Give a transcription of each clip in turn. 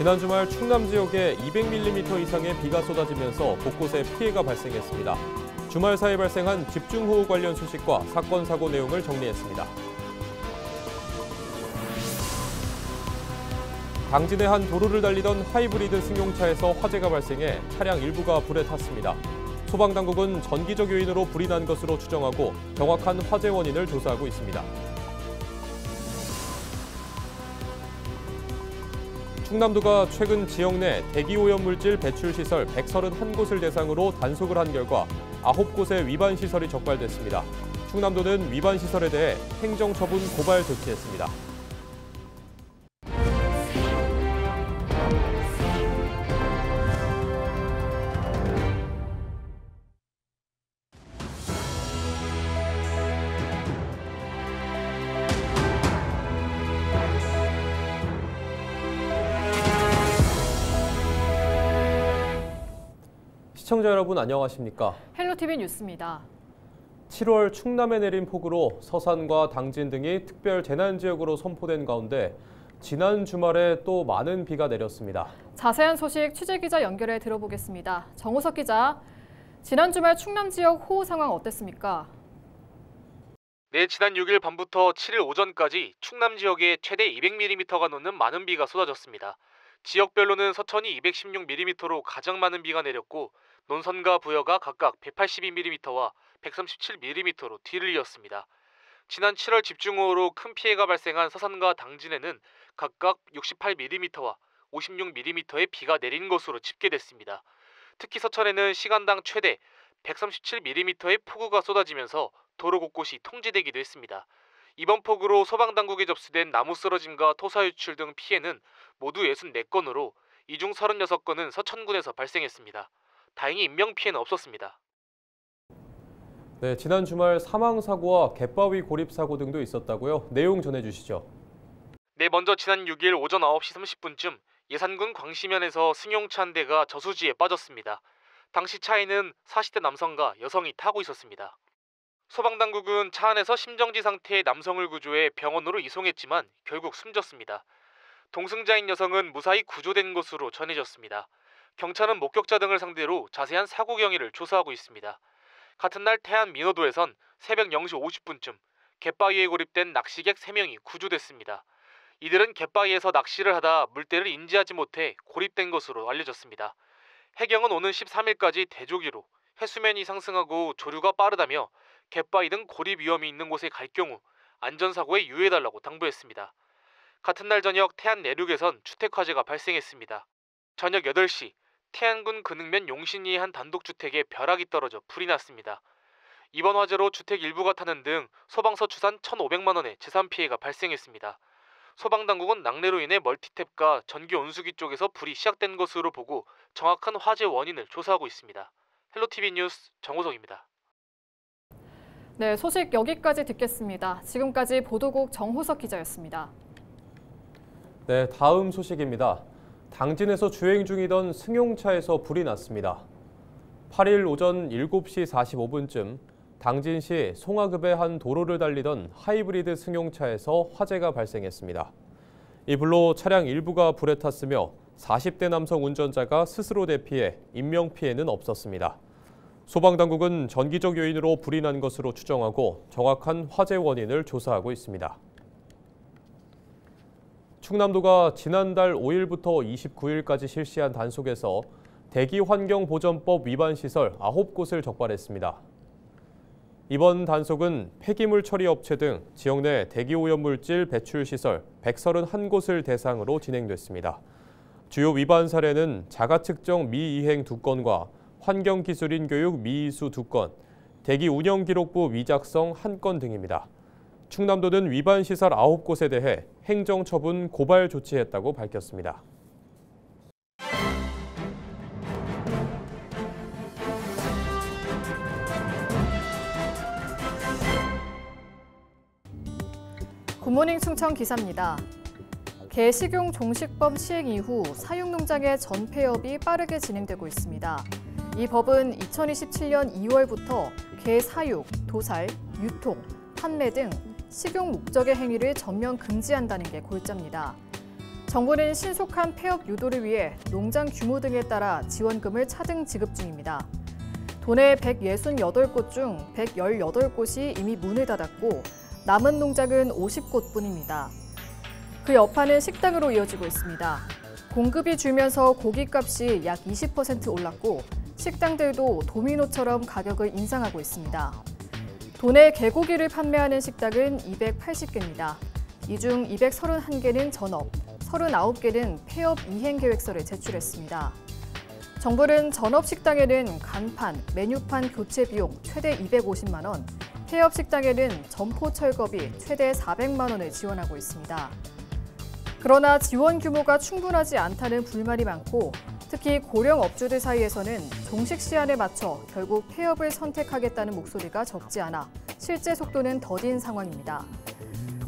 지난 주말 충남 지역에 200mm 이상의 비가 쏟아지면서 곳곳에 피해가 발생했습니다. 주말 사이 발생한 집중호우 관련 소식과 사건 사고 내용을 정리했습니다. 당진의 한 도로를 달리던 하이브리드 승용차에서 화재가 발생해 차량 일부가 불에 탔습니다. 소방당국은 전기적 요인으로 불이 난 것으로 추정하고 정확한 화재 원인을 조사하고 있습니다. 충남도가 최근 지역 내 대기오염물질 배출시설 131곳을 대상으로 단속을 한 결과 9곳의 위반시설이 적발됐습니다. 충남도는 위반시설에 대해 행정처분 고발 조치했습니다. 시청자 여러분 안녕하십니까? 헬로티비 뉴스입니다. 7월 충남에 내린 폭우로 서산과 당진 등이 특별 재난지역으로 선포된 가운데 지난 주말에 또 많은 비가 내렸습니다. 자세한 소식 취재기자 연결해 들어보겠습니다. 정우석 기자, 지난 주말 충남 지역 호우 상황 어땠습니까? 네, 지난 6일 밤부터 7일 오전까지 충남 지역에 최대 200mm가 넘는 많은 비가 쏟아졌습니다. 지역별로는 서천이 216mm로 가장 많은 비가 내렸고 논선과 부여가 각각 182mm와 137mm로 뒤를 이었습니다. 지난 7월 집중호우로 큰 피해가 발생한 서산과 당진에는 각각 68mm와 56mm의 비가 내린 것으로 집계됐습니다. 특히 서천에는 시간당 최대 137mm의 폭우가 쏟아지면서 도로 곳곳이 통제되기도 했습니다. 이번 폭우로 소방당국에 접수된 나무 쓰러짐과 토사 유출 등 피해는 모두 64건으로 이 중 36건은 서천군에서 발생했습니다. 다행히 인명피해는 없었습니다. 네, 지난 주말 사망사고와 갯바위 고립사고 등도 있었다고요? 내용 전해주시죠. 네, 먼저 지난 6일 오전 9시 30분쯤 예산군 광시면에서 승용차 한 대가 저수지에 빠졌습니다. 당시 차에는 40대 남성과 여성이 타고 있었습니다. 소방당국은 차 안에서 심정지 상태의 남성을 구조해 병원으로 이송했지만 결국 숨졌습니다. 동승자인 여성은 무사히 구조된 것으로 전해졌습니다. 경찰은 목격자 등을 상대로 자세한 사고 경위를 조사하고 있습니다. 같은 날 태안 민호도에선 새벽 0시 50분쯤 갯바위에 고립된 낚시객 3명이 구조됐습니다. 이들은 갯바위에서 낚시를 하다 물때를 인지하지 못해 고립된 것으로 알려졌습니다. 해경은 오는 13일까지 대조기로 해수면이 상승하고 조류가 빠르다며 갯바위 등 고립 위험이 있는 곳에 갈 경우 안전사고에 유의해달라고 당부했습니다. 같은 날 저녁 태안 내륙에선 주택화재가 발생했습니다. 저녁 8시 태안군 근흥면 용신리의 한 단독주택에 벼락이 떨어져 불이 났습니다. 이번 화재로 주택 일부가 타는 등 소방서 추산 1,500만 원의 재산 피해가 발생했습니다. 소방당국은 낙뢰로 인해 멀티탭과 전기 온수기 쪽에서 불이 시작된 것으로 보고 정확한 화재 원인을 조사하고 있습니다. 헬로티비 뉴스 정호석입니다. 네, 소식 여기까지 듣겠습니다. 지금까지 보도국 정호석 기자였습니다. 네, 다음 소식입니다. 당진에서 주행 중이던 승용차에서 불이 났습니다. 8일 오전 7시 45분쯤 당진시 송화급의 한 도로를 달리던 하이브리드 승용차에서 화재가 발생했습니다. 이 불로 차량 일부가 불에 탔으며 40대 남성 운전자가 스스로 대피해 인명피해는 없었습니다. 소방당국은 전기적 요인으로 불이 난 것으로 추정하고 정확한 화재 원인을 조사하고 있습니다. 충남도가 지난달 5일부터 29일까지 실시한 단속에서 대기환경보전법 위반 시설 9곳을 적발했습니다. 이번 단속은 폐기물 처리 업체 등 지역 내 대기오염물질 배출 시설 131곳을 대상으로 진행됐습니다. 주요 위반 사례는 자가측정 미이행 2건과 환경기술인 교육 미이수 2건, 대기운영기록부 위작성 1건 등입니다. 충남도는 위반 시설 9곳에 대해 행정처분 고발 조치했다고 밝혔습니다. 굿모닝 충청 기사입니다. 개식용 종식법 시행 이후 사육농장의 전폐업이 빠르게 진행되고 있습니다. 이 법은 2027년 2월부터 개 사육, 도살, 유통, 판매 등 식용 목적의 행위를 전면 금지한다는 게 골자입니다. 정부는 신속한 폐업 유도를 위해 농장 규모 등에 따라 지원금을 차등 지급 중입니다. 도내 168곳 중 118곳이 이미 문을 닫았고 남은 농장은 50곳뿐입니다. 그 여파는 식당으로 이어지고 있습니다. 공급이 줄면서 고깃값이 약 20% 올랐고 식당들도 도미노처럼 가격을 인상하고 있습니다. 도내 개고기를 판매하는 식당은 280개입니다. 이 중 231개는 전업, 39개는 폐업 이행 계획서를 제출했습니다. 정부는 전업 식당에는 간판, 메뉴판 교체 비용 최대 250만 원, 폐업 식당에는 점포 철거비 최대 400만 원을 지원하고 있습니다. 그러나 지원 규모가 충분하지 않다는 불만이 많고 특히 고령 업주들 사이에서는 종식 시한에 맞춰 결국 폐업을 선택하겠다는 목소리가 적지 않아 실제 속도는 더딘 상황입니다.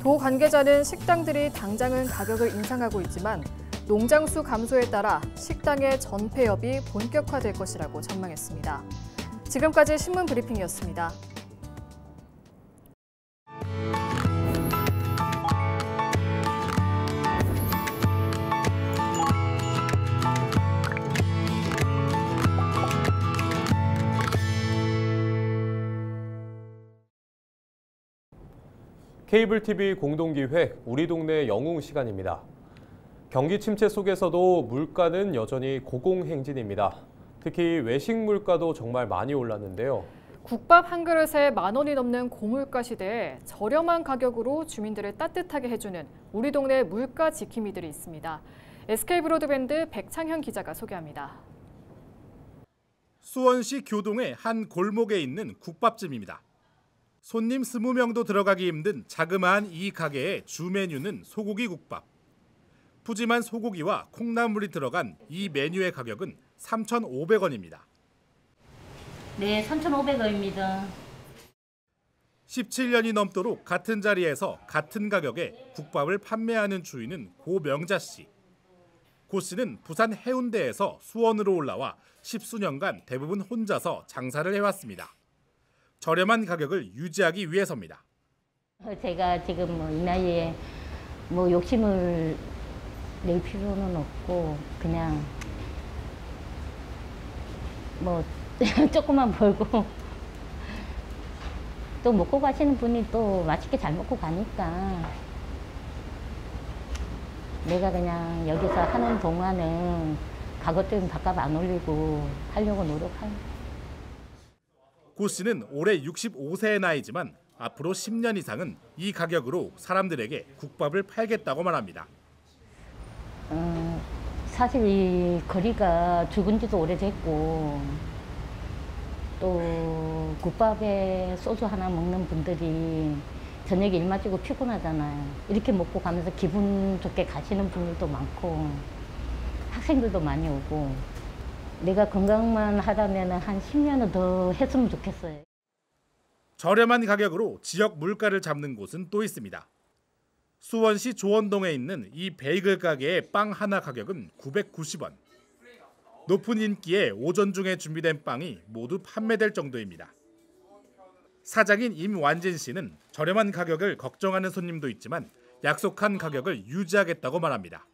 도 관계자는 식당들이 당장은 가격을 인상하고 있지만 농장 수 감소에 따라 식당의 전폐업이 본격화될 것이라고 전망했습니다. 지금까지 신문 브리핑이었습니다. 케이블 TV 공동기획 우리 동네 영웅 시간입니다. 경기 침체 속에서도 물가는 여전히 고공행진입니다. 특히 외식 물가도 정말 많이 올랐는데요. 국밥 한 그릇에 10,000원이 넘는 고물가 시대에 저렴한 가격으로 주민들을 따뜻하게 해주는 우리 동네 물가 지킴이들이 있습니다. SK브로드밴드 백창현 기자가 소개합니다. 수원시 교동의 한 골목에 있는 국밥집입니다. 손님 20명도 들어가기 힘든 자그마한 이 가게의 주 메뉴는 소고기 국밥. 푸짐한 소고기와 콩나물이 들어간 이 메뉴의 가격은 3,500원입니다. 네, 3,500원입니다. 17년이 넘도록 같은 자리에서 같은 가격에 국밥을 판매하는 주인은 고명자 씨. 고 씨는 부산 해운대에서 수원으로 올라와 10수년간 대부분 혼자서 장사를 해왔습니다. 저렴한 가격을 유지하기 위해서입니다. 제가 지금 이 나이에 욕심을 낼 필요는 없고 그냥 조금만 벌고 또 먹고 가시는 분이 또 맛있게 잘 먹고 가니까 내가 그냥 여기서 하는 동안은 가격 좀 밥값 안 올리고 하려고 노력합니다. 고 씨는 올해 65세의 나이지만 앞으로 10년 이상은 이 가격으로 사람들에게 국밥을 팔겠다고 말합니다. 사실 이 거리가 죽은 지도 오래됐고 또 국밥에 소주 하나 먹는 분들이 저녁에 일 마치고 피곤하잖아요. 이렇게 먹고 가면서 기분 좋게 가시는 분들도 많고 학생들도 많이 오고 내가 건강만 하다면 한 10년은 더 했으면 좋겠어요. 저렴한 가격으로 지역 물가를 잡는 곳은 또 있습니다. 수원시 조원동에 있는 이 베이글 가게의 빵 하나 가격은 990원. 높은 인기에 오전 중에 준비된 빵이 모두 판매될 정도입니다. 사장인 임완진 씨는 저렴한 가격을 걱정하는 손님도 있지만 약속한 가격을 유지하겠다고 말합니다.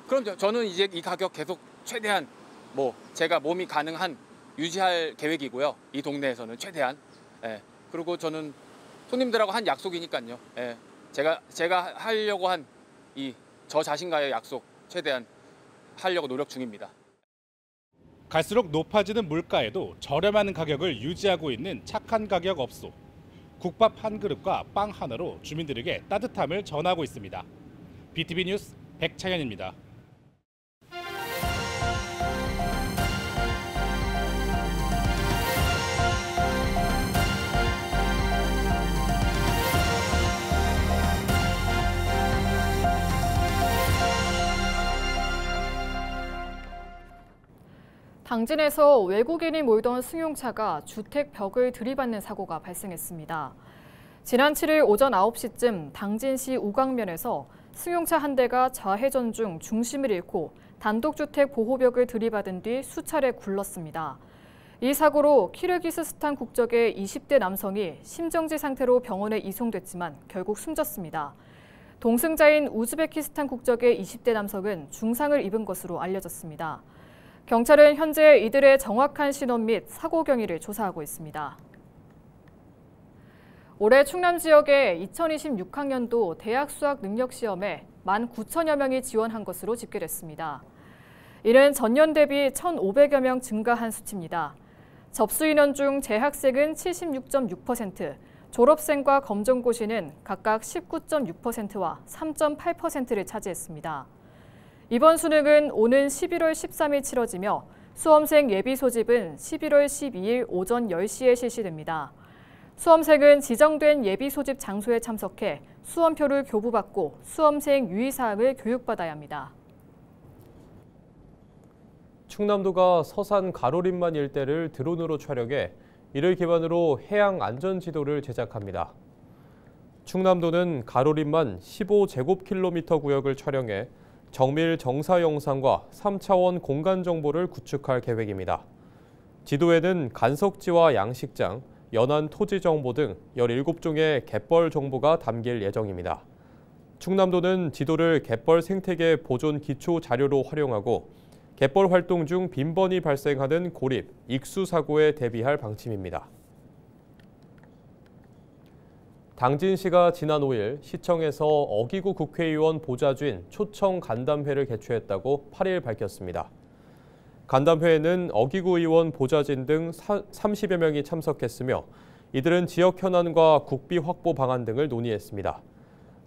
그럼 저는 이제 이 가격 계속 최대한 제가 몸이 가능한 유지할 계획이고요. 이 동네에서는 최대한. 그리고 저는 손님들하고 한 약속이니까요. 제가 하려고 한 저 자신과의 약속 최대한 하려고 노력 중입니다. 갈수록 높아지는 물가에도 저렴한 가격을 유지하고 있는 착한 가격 업소. 국밥 한 그릇과 빵 하나로 주민들에게 따뜻함을 전하고 있습니다. BTV 뉴스 백창현입니다. 당진에서 외국인이 몰던 승용차가 주택 벽을 들이받는 사고가 발생했습니다. 지난 7일 오전 9시쯤 당진시 우광면에서 승용차 한 대가 좌회전 중 중심을 잃고 단독주택 보호벽을 들이받은 뒤 수차례 굴렀습니다. 이 사고로 키르기스스탄 국적의 20대 남성이 심정지 상태로 병원에 이송됐지만 결국 숨졌습니다. 동승자인 우즈베키스탄 국적의 20대 남성은 중상을 입은 것으로 알려졌습니다. 경찰은 현재 이들의 정확한 신원 및 사고 경위를 조사하고 있습니다. 올해 충남 지역의 2026학년도 대학 수학 능력 시험에 19,000여 명이 지원한 것으로 집계됐습니다. 이는 전년 대비 1,500여 명 증가한 수치입니다. 접수 인원 중 재학생은 76.6%, 졸업생과 검정고시는 각각 19.6%와 3.8%를 차지했습니다. 이번 수능은 오는 11월 13일 치러지며 수험생 예비 소집은 11월 12일 오전 10시에 실시됩니다. 수험생은 지정된 예비 소집 장소에 참석해 수험표를 교부받고 수험생 유의사항을 교육받아야 합니다. 충남도가 서산 가로림만 일대를 드론으로 촬영해 이를 기반으로 해양 안전 지도를 제작합니다. 충남도는 가로림만 15제곱킬로미터 구역을 촬영해 정밀 정사 영상과 3차원 공간 정보를 구축할 계획입니다. 지도에는 간석지와 양식장, 연안 토지 정보 등 17종의 갯벌 정보가 담길 예정입니다. 충남도는 지도를 갯벌 생태계 보존 기초 자료로 활용하고 갯벌 활동 중 빈번히 발생하는 고립, 익수 사고에 대비할 방침입니다. 당진시가 지난 5일 시청에서 어기구 국회의원 보좌진 초청 간담회를 개최했다고 8일 밝혔습니다. 간담회에는 어기구 의원 보좌진 등 30여 명이 참석했으며 이들은 지역 현안과 국비 확보 방안 등을 논의했습니다.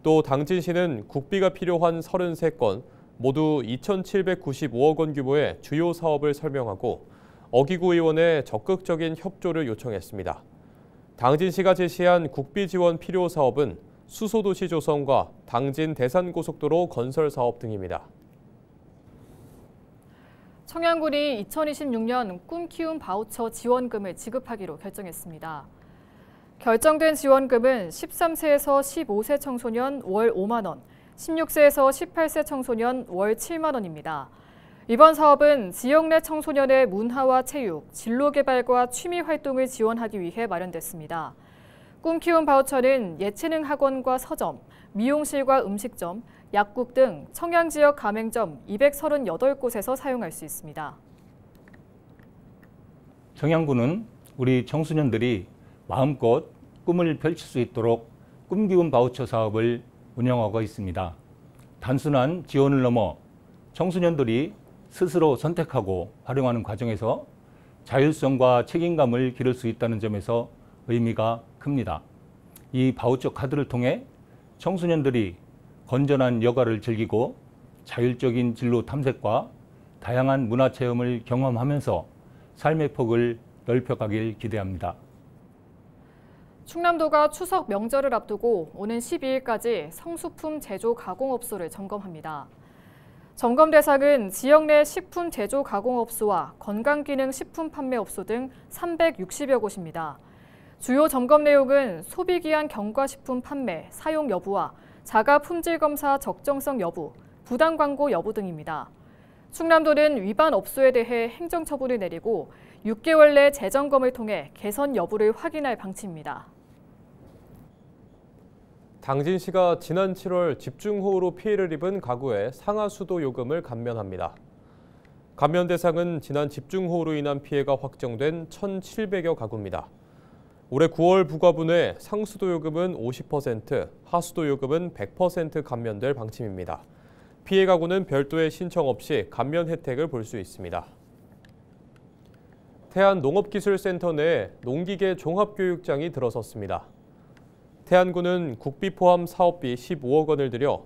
또 당진시는 국비가 필요한 33건, 모두 2,795억 원 규모의 주요 사업을 설명하고 어기구 의원의 적극적인 협조를 요청했습니다. 당진시가 제시한 국비 지원 필요 사업은 수소도시 조성과 당진 대산고속도로 건설 사업 등입니다. 청양군이 2026년 꿈키움 바우처 지원금을 지급하기로 결정했습니다. 결정된 지원금은 13세에서 15세 청소년 월 5만 원, 16세에서 18세 청소년 월 7만 원입니다. 이번 사업은 지역 내 청소년의 문화와 체육, 진로 개발과 취미 활동을 지원하기 위해 마련됐습니다. 꿈키움 바우처는 예체능 학원과 서점, 미용실과 음식점, 약국 등 청양 지역 가맹점 238곳에서 사용할 수 있습니다. 청양군은 우리 청소년들이 마음껏 꿈을 펼칠 수 있도록 꿈기움 바우처 사업을 운영하고 있습니다. 단순한 지원을 넘어 청소년들이 스스로 선택하고 활용하는 과정에서 자율성과 책임감을 기를 수 있다는 점에서 의미가 큽니다. 이 바우처 카드를 통해 청소년들이 건전한 여가를 즐기고 자율적인 진로 탐색과 다양한 문화 체험을 경험하면서 삶의 폭을 넓혀가길 기대합니다. 충남도가 추석 명절을 앞두고 오는 12일까지 성수품 제조 가공업소를 점검합니다. 점검 대상은 지역 내 식품 제조 가공업소와 건강기능 식품 판매업소 등 360여 곳입니다. 주요 점검 내용은 소비기한 경과식품 판매, 사용 여부와 자가 품질 검사 적정성 여부, 부당 광고 여부 등입니다. 충남도는 위반 업소에 대해 행정처분을 내리고 6개월 내 재점검을 통해 개선 여부를 확인할 방침입니다. 당진시가 지난 7월 집중호우로 피해를 입은 가구의 상하수도 요금을 감면합니다. 감면 대상은 지난 집중호우로 인한 피해가 확정된 1,700여 가구입니다. 올해 9월 부과분의 상수도 요금은 50%, 하수도 요금은 100% 감면될 방침입니다. 피해 가구는 별도의 신청 없이 감면 혜택을 볼 수 있습니다. 태안농업기술센터 내에 농기계 종합교육장이 들어섰습니다. 태안군은 국비 포함 사업비 15억 원을 들여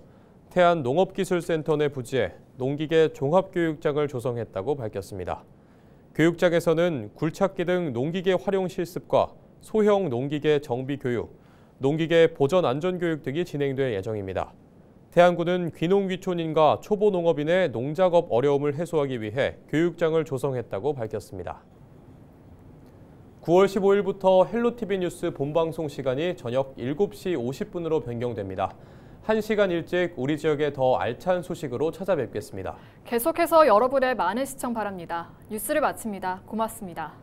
태안농업기술센터 내 부지에 농기계 종합교육장을 조성했다고 밝혔습니다. 교육장에서는 굴착기 등 농기계 활용 실습과 소형 농기계 정비 교육, 농기계 보전 안전 교육 등이 진행될 예정입니다. 태안군은 귀농귀촌인과 초보 농업인의 농작업 어려움을 해소하기 위해 교육장을 조성했다고 밝혔습니다. 9월 15일부터 헬로티비 뉴스 본방송 시간이 저녁 7시 50분으로 변경됩니다. 1시간 일찍 우리 지역의 더 알찬 소식으로 찾아뵙겠습니다. 계속해서 여러분의 많은 시청 바랍니다. 뉴스를 마칩니다. 고맙습니다.